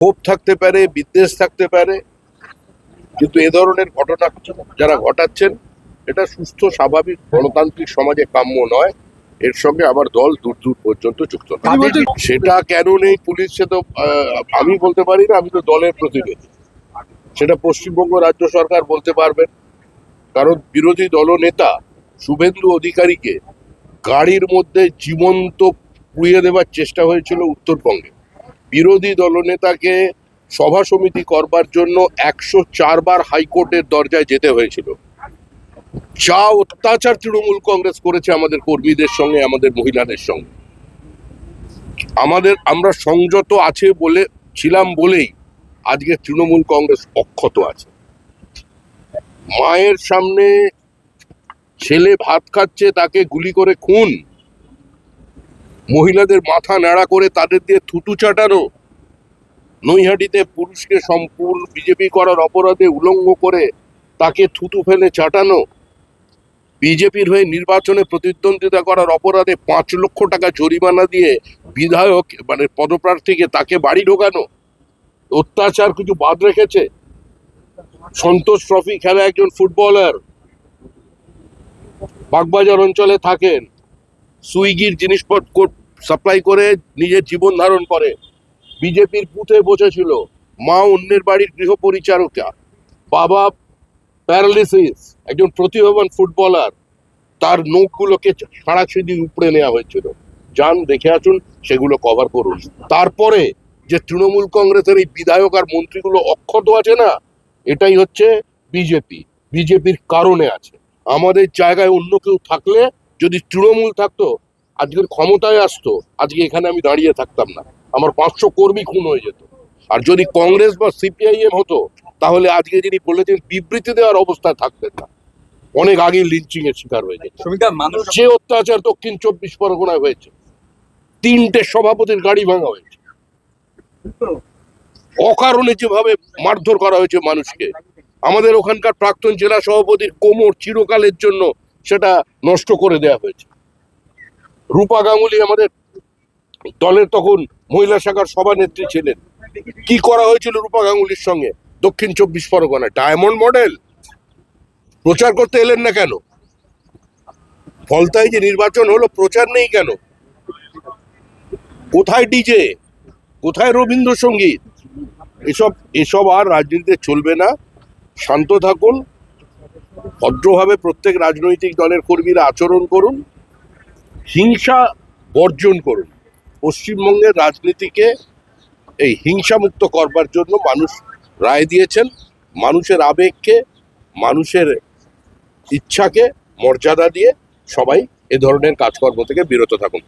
ক্ষোভ থাকতে পারে, বিদ্বেষ থাকতে পারে, কিন্তু এ ধরনের ঘটনা যারা ঘটাচ্ছেন এটা সুস্থ স্বাভাবিক গণতান্ত্রিক সমাজে কাম্য নয়। এর সঙ্গে আমার দল দূর দূর পর্যন্ত যুক্ত নয়। সেটা কেন নেই পুলিশ, সে তো আমি বলতে পারি না, আমি তো দলের প্রতিনিধি। সেটা পশ্চিমবঙ্গ রাজ্য সরকার বলতে পারবেন, কারণ বিরোধী দলনেতা শুভেন্দু অধিকারীকে গাড়ির মধ্যে জীবন্ত পুড়িয়ে দেওয়ার চেষ্টা হয়েছিল উত্তরবঙ্গে। বিরোধী দলনেতাকে সভা সমিতি করবার জন্য 104 বার হাইকোর্টের দরজায় যেতে হয়েছিল। যা অত্যাচার তৃণমূল কংগ্রেস করেছে আমাদের কর্মীদের সঙ্গে, আমাদের মহিলাদের সঙ্গে, আমরা সংযত আছে বলে ছিলাম বলেই আজকে তৃণমূল কংগ্রেস অক্ষত আছে। মায়ের সামনে ছেলে ভাত খাচ্ছে, তাকে গুলি করে খুন, মহিলাদের মাথা ন্যাড়া করে তাদের দিয়ে থুতু চাটানো, নৈহাটিতে পুরুষকে সম্পূর্ণ বিজেপি করার অপরাধে উলঙ্গ করে তাকে থুতু ফেলে চাটানো, বিজেপির হয়ে নির্বাচনে প্রতিদ্বন্দ্বিতা করার অপরাধে 5 লক্ষ টাকা জরিমানা দিয়ে বিধায়ক মানে পদপ্রার্থীকে তাকে বাড়ি ঢোকানো, অত্যাচার কিছু বাদ রেখেছে? সন্তোষ ট্রফি খেলা একজন ফুটবলার বাগবাজার অঞ্চলে থাকেন, সুইগির জিনিসপত্র সাপ্লাই করে নিজের জীবন ধারণ করে, বিজেপির বুথে বসেছিল, মা অন্যের বাড়ির গৃহ পরিচারিকা, বাবা প্যারালিসিস, একজন প্রতিভাবান ফুটবলার, তার নখগুলোকে সারাছিদি উপড়ে নেওয়া হয়েছিল। যান দেখে আসুন, সেগুলো কভার করুন। তারপরে যে তৃণমূল কংগ্রেসের এই বিধায়ক আর মন্ত্রীগুলো অক্ষত আছে না, এটাই হচ্ছে বিজেপির কারণে আছে। আমাদের জায়গায় অন্য কেউ থাকলে, যদি তৃণমূল থাকতো, আজকের ক্ষমতায় আসতো, আজকে এখানে আমি দাঁড়িয়ে থাকতাম না, আমার 500 কর্মী খুন হয়ে যেত। আর যদি কংগ্রেস বা সিপিআইএম হতো, তাহলে আজকে যিনি বলেছেন বিবৃতি দেওয়ার অবস্থায় থাকতেন না, অনেক আগে লিঞ্চিং এর শিকার হয়ে যেত। যে অত্যাচার দক্ষিণ 24 পরগনায় হয়েছে, 3টে সভাপতির গাড়ি ভাঙা হয়েছে, অকারণে যেভাবে মারধর করা হয়েছে মানুষকে, আমাদের ওখানকার প্রাক্তন জেলা সভাপতির কোমর চিরকালের জন্য সেটা নষ্ট করে দেওয়া হয়েছে। রূপা গাঙ্গুলি আমাদের দলের তখন মহিলা শাখার সভানেত্রী ছিলেন, কি করা হয়েছিল রূপা গাঙ্গুলির সঙ্গে দক্ষিণ 24 পরগনায়? ডায়মন্ড মডেল প্রচার করতে এলেন না কেন? ফলতায় যে নির্বাচন হলো, প্রচার নেই কেন? কোথায় ডিজে, কোথায় রবীন্দ্রসঙ্গীত? এসব আর রাজনীতিতে চলবে না। শান্ত থাকুন, ভদ্রভাবে প্রত্যেক রাজনৈতিক দলের কর্মীরা আচরণ করুন, হিংসা বর্জন করুন। পশ্চিমবঙ্গের রাজনীতিকে এই হিংসামুক্ত করবার জন্য মানুষ রায় দিয়েছেন। মানুষের আবেগকে, মানুষের ইচ্ছাকে মর্যাদা দিয়ে সবাই এ ধরনের কাজকর্ম থেকে বিরত থাকুন।